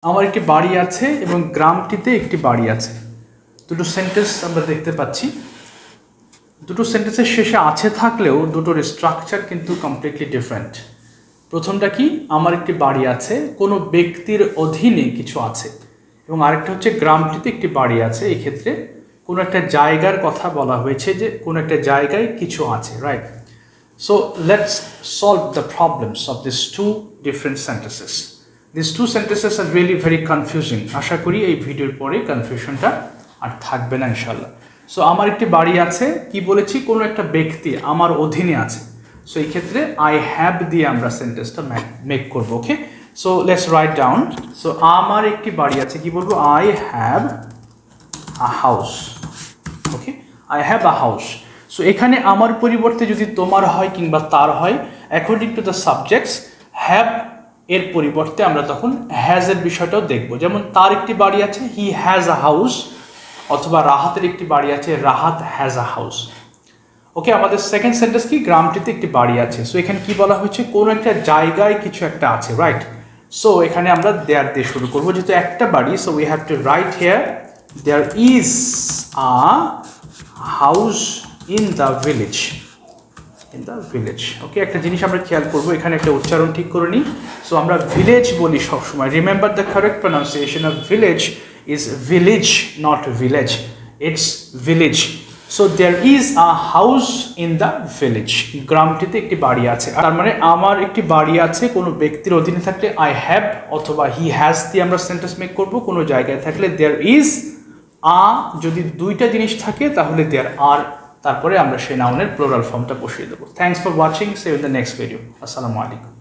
আমার একটি বাড়ি আছে এবং গ্রামটিতে একটি বাড়ি আছে। দুটো সেন্টেন্স আমরা দেখতে পাচ্ছি। দুটো সেন্টেন্সের শেষে আছে থাকলেও দুটোর স্ট্রাকচার কিন্তু কমপ্লিটলি ডিফারেন্ট। প্রথমটা কি, আমার একটি বাড়ি আছে, কোনো ব্যক্তির অধীনে কিছু আছে, এবং আরেকটা হচ্ছে গ্রামটিতে একটি বাড়ি আছে। এই ক্ষেত্রে কোনো একটা জায়গার কথা বলা হয়েছে, যে কোনো একটা জায়গায় কিছু আছে, right? So let's solve the problems of this two different sentences. These two sentences are really very confusing. আশা করি এই ভিডিওর পরে কনফিউশনটা আর থাকবে না ইনশাল্লাহ। সো আমার একটি বাড়ি আছে, কি বলেছি, কোনো একটা ব্যক্তি আমার অধীনে আছে। সো এই ক্ষেত্রে আই হ্যাভ দিয়ে আমরা সেন্টেন্সটা মেক করবো। Okay, so let's write down. So আমার একটি বাড়ি আছে, কি বলবো, I have a house. Okay, I have a house. So এখানে আমার পরিবর্তে যদি তোমার হয় কিংবা তার হয়, according to the subjects, have এর পরিবর্তে আমরা তখন হ্যাজ এর বিষয়টাও দেখব। যেমন তার একটি বাড়ি আছে, হি হ্যাজ আ হাউস, অথবা রাহাতের একটি বাড়ি আছে, রাহাত হ্যাজ আ হাউস। ওকে, আমাদের সেকেন্ড সেন্টেন্স কি, গ্রামটিতে একটি বাড়ি আছে। সো এখানে কি বলা হয়েছে, কোনো একটা জায়গায় কিছু একটা আছে, রাইট? সো এখানে আমরা দেয়ার দিয়ে শুরু করবো, যেহেতু একটা বাড়ি। So we have to write here there is a house in the village. In the village. Okay, একটা জিনিস আমরা খেয়াল করবো, এখানে একটা উচ্চারণ ঠিক করে নিই। সো আমরা ভিলেজ বলি সবসময়। Remember the correct pronunciation of village is village, not village. It's village. So there is a house in the village. গ্রামটিতে একটি বাড়ি আছে। তার মানে আমার একটি বাড়ি আছে কোনো ব্যক্তির অধীনে থাকলে আই হ্যাভ অথবা হি হ্যাজ দিয়ে আমরা সেন্টেন্স মেক করবো। কোনো জায়গায় থাকলে দেয়ার ইজ আ, যদি দুইটা জিনিস থাকে তাহলে দেয়ার আর, তারপরে আমরা সেই নাউনের প্লুরাল ফর্মটা বসিয়ে দেবো। Thanks for watching. See you in the next video. আসসালামু আলাইকুম।